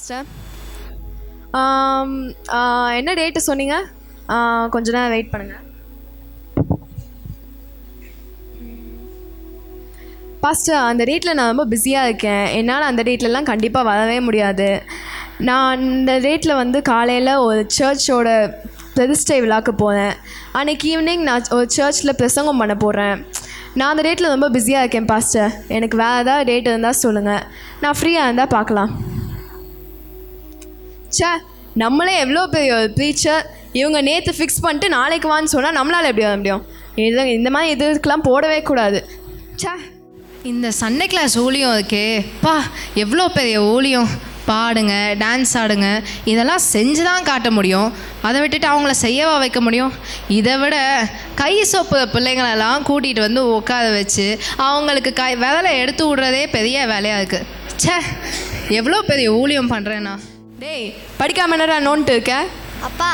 Pastor. என்ன date சொன்னீங்க? கொஞ்ச நேரம் வெயிட் பண்ணுங்கள் பாஸ்டர். அந்த டேட்டில் நான் ரொம்ப பிஸியாக இருக்கேன். என்னால் அந்த டேட்லலாம் கண்டிப்பாக வரவே முடியாது. நான் இந்த டேட்டில் வந்து காலையில் ஒரு சர்ச்சோட பிரதிஷ்டை விழாக்கு போகிறேன். அன்றைக்கி ஈவினிங் நான் ஒரு சர்ச்சில் பிரசங்கம் பண்ண போகிறேன். நான் அந்த டேட்டில் ரொம்ப பிஸியாக இருக்கேன் பாஸ்டர். எனக்கு வேறு ஏதாவது டேட் இருந்தால் சொல்லுங்கள், நான் ஃப்ரீயாக இருந்தால் பார்க்கலாம். நம்மளே எவ்வளோ பெரிய ஒரு ப்ரீச்சர், இவங்க நேற்று ஃபிக்ஸ் பண்ணிட்டு நாளைக்கு வான்னு சொன்னால் நம்மளால் எப்படி வர முடியும்? இந்த மாதிரி இதுக்கெலாம் போடவே கூடாது. இந்த சண்டே கிளாஸ் ஊழியம் இருக்கே பா, எவ்வளோ பெரிய ஊழியம். பாடுங்க, டான்ஸ் ஆடுங்க, இதெல்லாம் செஞ்சு தான் காட்ட முடியும். அதை விட்டுட்டு அவங்கள செய்யவா வைக்க முடியும்? இதை விட கை சோப்பு பிள்ளைங்களெல்லாம் கூட்டிகிட்டு வந்து உட்கார வச்சு அவங்களுக்கு விரலை எடுத்து விடுறதே பெரிய வேலையாக இருக்குது. எவ்வளோ பெரிய ஊழியம் பண்ணுறேன்னா. டேய், படிக்காம என்னடா நோன்ட்டு இருக்க? அப்பா,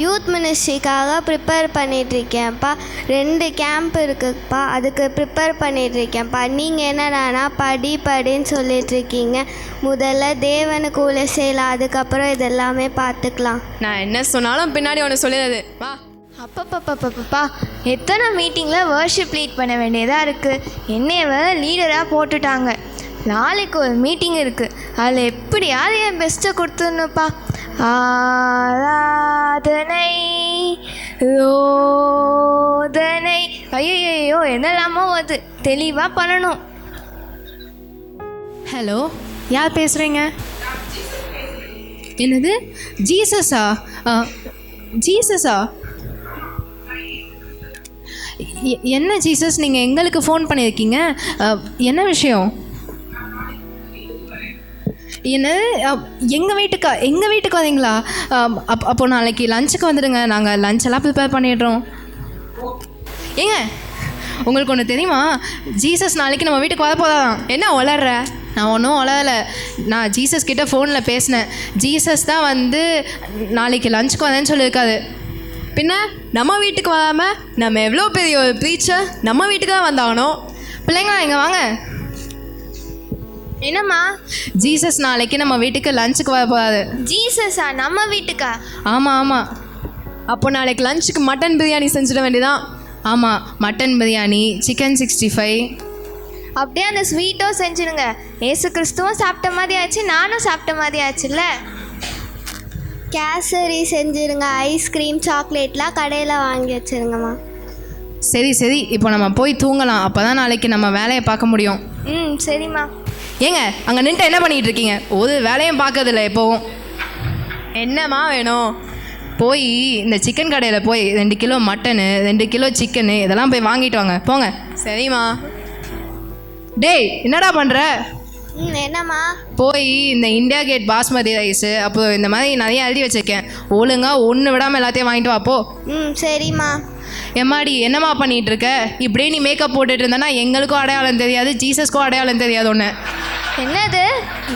யூத் மினிஸ்ட்ரிக்காக ப்ரிப்பேர் பண்ணிகிட்ருக்கேன்ப்பா. 2 கேம்ப் இருக்குதுப்பா, அதுக்கு ப்ரிப்பேர் பண்ணிகிட்ருக்கேன்ப்பா. நீங்கள் என்னடானா படின்னு சொல்லிகிட்ருக்கீங்க. முதல்ல தேவனுக்கு ஊழிய செய்யலாம், அதுக்கப்புறம் இதெல்லாமே பார்த்துக்கலாம். நான் என்ன சொன்னாலும் பின்னாடி ஒன்று சொல்லிடுறது. வா. அப்பப்பப்பப்பப்பா, எத்தனை மீட்டிங்கில் வர்ஷிப் லீட் பண்ண வேண்டியதாக இருக்குது. என்னைய லீடராக போட்டுட்டாங்க. நாளைக்கு ஒரு மீட்டிங் இருக்குது, அதில் எப்படியாவது என் பெஸ்ட்டை கொடுத்துடணுப்பா. ஆராதனை ரோதனை, ஐயோ என்னெல்லாமோ அது தெளிவாக பண்ணணும். ஹலோ, யார் பேசுகிறீங்க? என்னது? ஜீசஸா? ஜீசஸா? என்ன ஜீசஸ், நீங்கள் எங்களுக்கு ஃபோன் பண்ணியிருக்கீங்க? என்ன விஷயம்? என்ன, எங்கள் வீட்டுக்கு வரீங்களா? அப்போது நாளைக்கு லஞ்சுக்கு வந்துடுங்க, நாங்கள் லஞ்செல்லாம் ப்ரிப்பேர் பண்ணிடுறோம். ஏங்க, உங்களுக்கு ஒன்று தெரியுமா? ஜீசஸ் நாளைக்கு நம்ம வீட்டுக்கு வரப்போதான். என்ன உளர்ற? நான் ஒன்றும் உளரலை. நான் ஜீசஸ் கிட்டே ஃபோனில் பேசினேன். ஜீசஸ் தான் வந்து நாளைக்கு லஞ்சுக்கு வரேன்னு சொல்லியிருக்காரு. பின்ன நம்ம வீட்டுக்கு வராமல் நம்ம எவ்வளோ பெரிய ஒரு ப்ரீச்சர், நம்ம வீட்டுக்கு தான் வந்தாகணும். பிள்ளைங்களா இங்கே வாங்க. என்னம்மா? ஜீசஸ் நாளைக்கு நம்ம வீட்டுக்கு லஞ்சுக்கு வர போகிறாரு. ஜீசஸா? நம்ம வீட்டுக்கா? ஆமாம். அப்போ நாளைக்கு லஞ்சுக்கு மட்டன் பிரியாணி செஞ்சிட வேண்டியதான். ஆமாம், மட்டன் பிரியாணி, சிக்கன் 65. அப்படியே அந்த ஸ்வீட்டும் செஞ்சுருங்க. ஏசு கிறிஸ்துவும் சாப்பிட்ட மாதிரி ஆச்சு, நானும் சாப்பிட்ட மாதிரி ஆச்சுல்ல. கேசரி செஞ்சுருங்க. ஐஸ்கிரீம், சாக்லேட்லாம் கடையில் வாங்கி வச்சுருங்கம்மா. சரி, இப்போ நம்ம போய் தூங்கலாம். அப்போ தான் நாளைக்கு நம்ம வேலையை பார்க்க முடியும். சரிம்மா. ஏங்க, அங்கே நின்று என்ன பண்ணிகிட்டு இருக்கீங்க? ஒரு வேலையும் பார்க்கறதில்ல எப்போவும். என்னம்மா வேணும்? போய் இந்த சிக்கன் கடையில் போய் 2 கிலோ மட்டனு, 2 கிலோ சிக்கனு, இதெல்லாம் போய் வாங்கிட்டு வாங்க, போங்க. சரிம்மா. டேய், என்னடா பண்ணுற? என்னம்மா? போய் இந்த இந்தியா கேட் பாஸ்மதி ரைஸு, அப்புறம் இந்த மாதிரி நிறைய எழுதி வச்சுருக்கேன், ஒழுங்காக ஒன்று விடாமல் எல்லாத்தையும் வாங்கிட்டு வா போ. சரிம்மா. எம்மாடி, என்னம்மா பண்ணிகிட்டு இருக்க? இப்படியே நீ மேக்கப் போட்டுட்டு இருந்தேன்னா எங்களுக்கும் அடையாளம் தெரியாது, ஜீசஸ்க்கும் அடையாளம் தெரியாது ஒன்று. என்னது?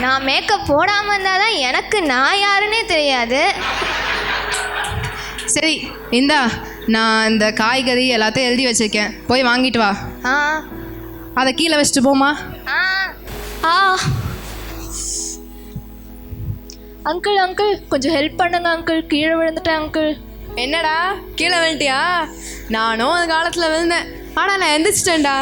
நான் மேக்கப் போடாமல் இருந்தால் தான் எனக்கு நான் யாருன்னே தெரியாது. சரி, இந்தா நான் இந்த காய்கறி எல்லாத்தையும் எழுதி வச்சுருக்கேன், போய் வாங்கிட்டு வா. அதை கீழே வச்சுட்டு போமா. அங்கிள் கொஞ்சம் ஹெல்ப் பண்ணுங்க அங்கிள், கீழே விழுந்துட்டேன் அங்கிள். என்னடா கீழே விழுட்டியா? நானும் அந்த காலத்தில் விழுந்தேன், ஆனால் நான் எந்திரிச்சிட்டேன்டா.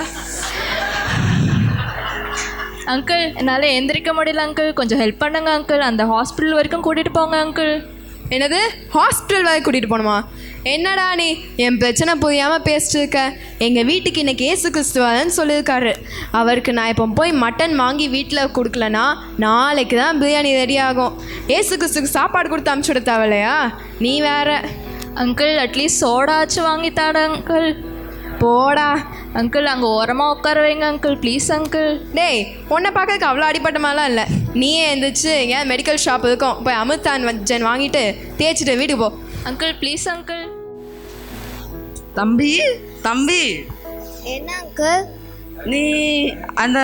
அங்கிள், என்னால் எந்திரிக்க முடியல அங்கிள், கொஞ்சம் ஹெல்ப் பண்ணுங்க அங்கிள். அந்த ஹாஸ்பிட்டல் வரைக்கும் கூட்டிகிட்டு போங்க அங்கிள். என்னது? ஹாஸ்பிட்டல் வரை கூட்டிகிட்டு போகணுமா? என்னடா நீ என் பிரச்சனை புரியாமல் பேசிட்டு இருக்க? எங்கள் வீட்டுக்கு இன்றைக்கி ஏசு கிறிஸ்துவான்னு சொல்லியிருக்காரு. அவருக்கு நான் இப்போ போய் மட்டன் வாங்கி வீட்டில் கொடுக்கலனா நாளைக்கு தான் பிரியாணி ரெடி ஆகும். ஏசு கிறிஸ்துக்கு சாப்பாடு கொடுத்து அமுச்சு விட தேவையில்லையா? நீ வேற. அங்கிள், அட்லீஸ்ட் சோடாச்சும் வாங்கி தாட அங்கிள். போடா அங்கிள், அங்கே ஓரமாக உட்கார வைங்க அங்கிள், ப்ளீஸ் அங்கிள். டேய், உன்னை பார்க்கறதுக்கு அவ்வளோ அடிப்பட்ட மாதிரிலாம் இல்லை. நீயே எழுந்திரிச்சு எங்கேயாவது மெடிக்கல் ஷாப் இருக்கும், போய் அமிர்தான் ஜென் வாங்கிட்டு தேய்ச்சிட்டு வீட்டுக்கு போ. Uncle please uncle. தம்பி. என்ன அங்கிள்? நீ அந்த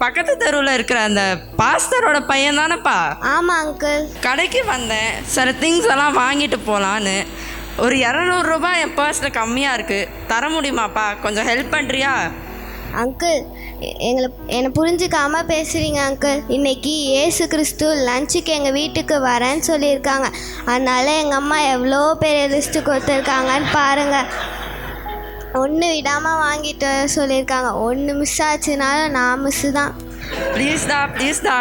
பக்கத்து தெருவில் இருக்கிற அந்த பாஸ்டரோட பையன் தானேப்பா? ஆமாம் அங்கிள். கடைக்கு வந்தேன், சில திங்ஸ் எல்லாம் வாங்கிட்டு போகலான்னு. ஒரு 200 ரூபாய் என் பர்ஸில் கம்மியாக இருக்குது, தர முடியுமாப்பா? கொஞ்சம் ஹெல்ப் பண்ணுறியா? அங்கிள் என்னை புரிஞ்சுக்காம பேசுகிறீங்க அங்கிள். இன்னைக்கு ஏசு கிறிஸ்து லஞ்சுக்கு எங்கள் வீட்டுக்கு வரேன்னு சொல்லியிருக்காங்க. அதனால எங்கள் அம்மா எவ்வளோ பெரிய லிஸ்ட்டு கொடுத்துருக்காங்கன்னு பாருங்கள். ஒன்று விடாமல் வாங்கிட்டு வர சொல்லியிருக்காங்க. ஒன்று மிஸ் ஆச்சுனாலும் நான் மிஸ்ஸு தான். ப்ளீஸ்டா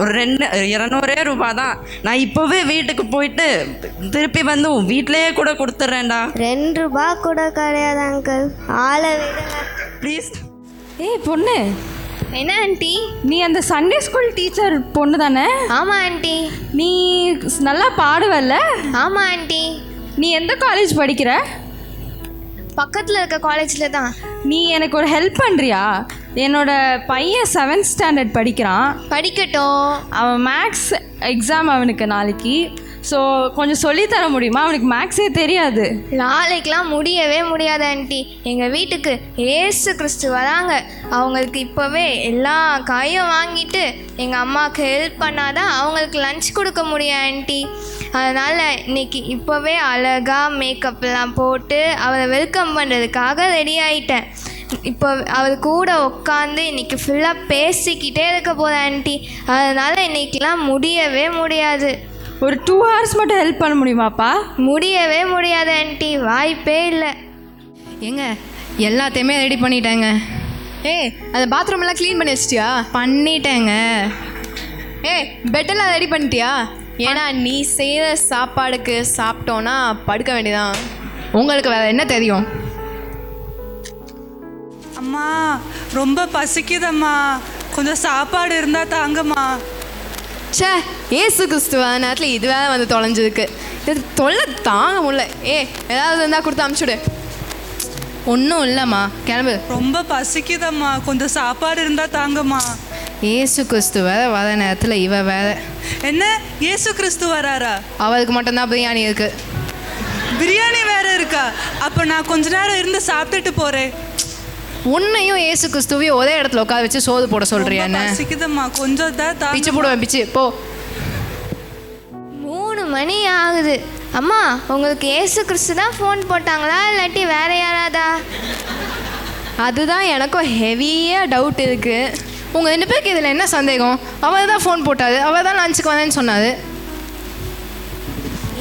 ஒரு 200 ரூபாய் தான். நான் இப்போவே வீட்டுக்கு போயிட்டு திருப்பி வந்து வீட்டிலேயே கூட கொடுத்துட்றேன்டா. 2 ரூபா கூட கிடையாது அங்கிள், ஆளை விடுங்க ப்ளீஸ். ஏய் பொண்ணு, என்ன ஆண்டி? நீ அந்த சண்டே ஸ்கூல் டீச்சர் பொண்ணு தானே? ஆமாம் ஆண்டி. நீ நல்லா பாடுவல்ல? ஆமாம் ஆண்டி. நீ எந்த காலேஜ் படிக்கிற? பக்கத்தில் இருக்க காலேஜில் தான். நீ எனக்கு ஒரு ஹெல்ப் பண்ணுறியா? என்னோட பையன் 7th ஸ்டாண்டர்ட் படிக்கிறான். படிக்கட்டும். அவன் மேக்ஸ் எக்ஸாம் அவனுக்கு நாளைக்கு. ஸோ கொஞ்சம் சொல்லித்தர முடியுமா? அவனுக்கு மேக்ஸே தெரியாது. நாளைக்கெலாம் முடியவே முடியாது ஆண்டி. எங்கள் வீட்டுக்கு ஏசு கிறிஸ்து வராங்க. அவங்களுக்கு இப்போவே எல்லா காயும் வாங்கிட்டு எங்கள் அம்மாவுக்கு ஹெல்ப் பண்ணாதான் அவங்களுக்கு லஞ்ச் கொடுக்க முடியும் ஆண்டி. அதனால் இன்னைக்கு இப்போவே அழகாக மேக்கப்லாம் போட்டு அவரை வெல்கம் பண்ணுறதுக்காக ரெடி ஆகிட்டேன். இப்போ அவர் கூட உட்காந்து இன்றைக்கி ஃபுல்லாக பேசிக்கிட்டே இருக்க போகிறேன் ஆண்டி. அதனால் இன்றைக்கெலாம் முடியவே முடியாது. ஒரு 2 hours மட்டும் ஹெல்ப் பண்ண முடியுமாப்பா? முடியவே முடியாது ஆண்டி, வாய்ப்பே இல்லை. ஏங்க எல்லாத்தையுமே ரெடி பண்ணிட்டேங்க. ஏய், அந்த பாத்ரூம் எல்லாம் க்ளீன் பண்ணி வச்சிட்டியா? பண்ணிட்டேங்க. ஏய், பெட்டெல்லாம் ரெடி பண்ணிட்டியா? ஏன்னா நீ செய்கிற சாப்பாடுக்கு சாப்பிட்டோன்னா படுக்க வேண்டியதான். உங்களுக்கு வேறு என்ன தெரியும்? அம்மா ரொம்ப பசிக்குதம்மா, கொஞ்சம் சாப்பாடு இருந்தால் தாங்கம்மா. ச்சே, ஏசு கிறிஸ்துவ நேரத்தில் இது வேலை வந்து தொலைஞ்சிருக்கு. இது தொல்லை தாங்க முடியல. ஏதாவது இருந்தால் கொடுத்து அமுச்சுடு. ஒன்றும் இல்லைம்மா, கிளம்பு. ரொம்ப பசிக்குதம்மா, கொஞ்சம் சாப்பாடு இருந்தால் தாங்கம்மா. ஏசு கிறிஸ்து வேற வர நேரத்தில் இவ வேற. என்ன இயேசு கிறிஸ்து வராரா? அவருக்கு மட்டும்தான் பிரியாணி இருக்கு. பிரியாணி வேற இருக்கா? அப்போ நான் கொஞ்ச நேரம் இருந்து சாப்பிட்டுட்டு போகிறேன். உன்னையும் ஏசு கிறிஸ்துவையும் ஒரே இடத்துல உட்கார வச்சு சோறு போட சொல்றியா? என்ன பசிக்குதம்மா, கொஞ்சம் தான் பிச்சு போடுவேன், பிச்சு போ. 3 மணி ஆகுது. அம்மா, உங்களுக்கு ஏசு கிறிஸ்து தான் ஃபோன் போட்டாங்களா இல்லாட்டி வேற யாராதா? அதுதான் எனக்கும் ஹெவியாக டவுட் இருக்குது. உங்கள் 2 பேருக்கு இதில் என்ன சந்தேகம்? அவர் தான் ஃபோன் போட்டாரு, அவர் தான் லஞ்சுக்கு வரேன்னு சொன்னார்.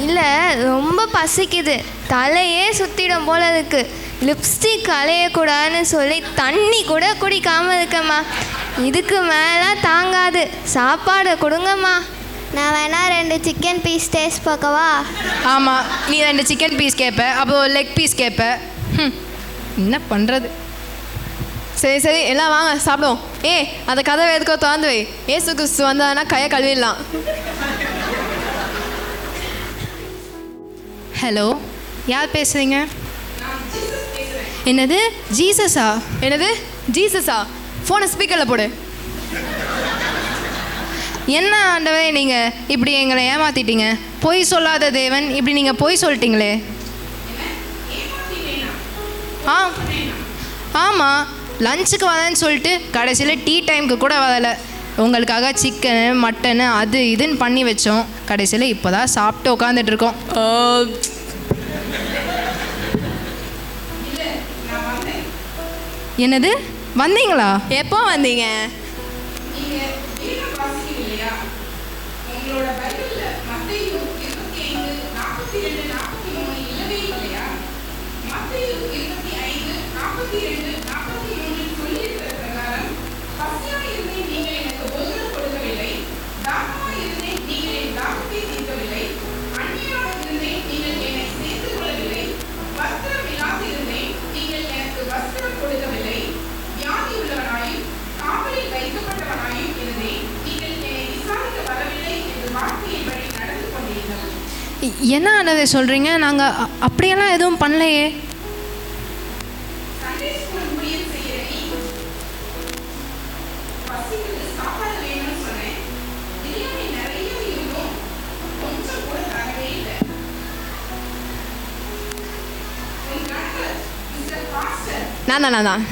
இல்லை, ரொம்ப பசிக்குது, தலையே சுற்றிடும் போல இருக்குது. லிப்ஸ்டிக் அலையக்கூடாதுன்னு சொல்லி தண்ணி கூட குடிக்காமல் இருக்கம்மா. இதுக்கு மேலே தாங்காது, சாப்பாடு கொடுங்கம்மா. நான் வேணா 2 சிக்கன் பீஸ் டேஸ்ட் பார்க்கவா? ஆமாம், நீ 2 சிக்கன் பீஸ் கேட்ப, அப்புறம் லெக் பீஸ் கேட்ப. என்ன பண்ணுறது? சரி சரி, எல்லாம் வாங்க சாப்பிடுவோம். அந்த கதவை எதுக்கோ திறந்து வை. ஏசு கிறிஸ்து வந்தாங்கன்னா கையை கழுவிடலாம். ஹலோ, யார் பேசுகிறீங்க? என்னது ஜீசஸா? என்னது ஜீசஸா? ஃபோனை ஸ்பீக்கரில் போடு. என்ன ஆண்டவரே, நீங்கள் இப்படி எங்களை ஏமாற்றிட்டீங்க. பொய் சொல்லாத தேவன், இப்படி நீங்கள் பொய் சொல்லிட்டீங்களே. ஆமாம், லஞ்சுக்கு வரேன்னு சொல்லிட்டு கடைசியில் டீ டைமுக்கு கூட வரலை. உங்களுக்காக சிக்கனு மட்டனு அது இதுன்னு பண்ணி வச்சோம். கடைசியில் இப்போ தான் சாப்பிட்டு உட்காந்துட்ருக்கோம். என்னது வந்தீங்களா? எப்போ வந்தீங்க? என்ன ஆனதை சொல்கிறீங்க? நாங்கள் அப்படியெல்லாம் எதுவும் பண்ணலையே. நான் தான்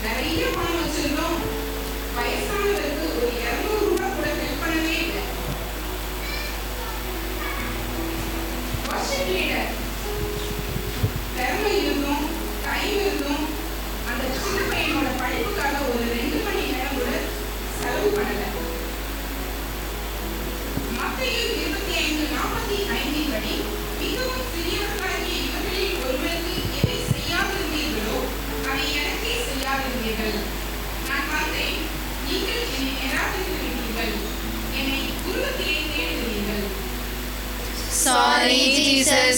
நிறைய பணம் வச்சிருந்தோம், வயசானவருக்கு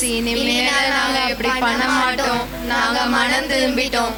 இனிமேல நாங்க இப்படி பண்ண மாட்டோம். நாங்க மனம் திரும்பிட்டோம்.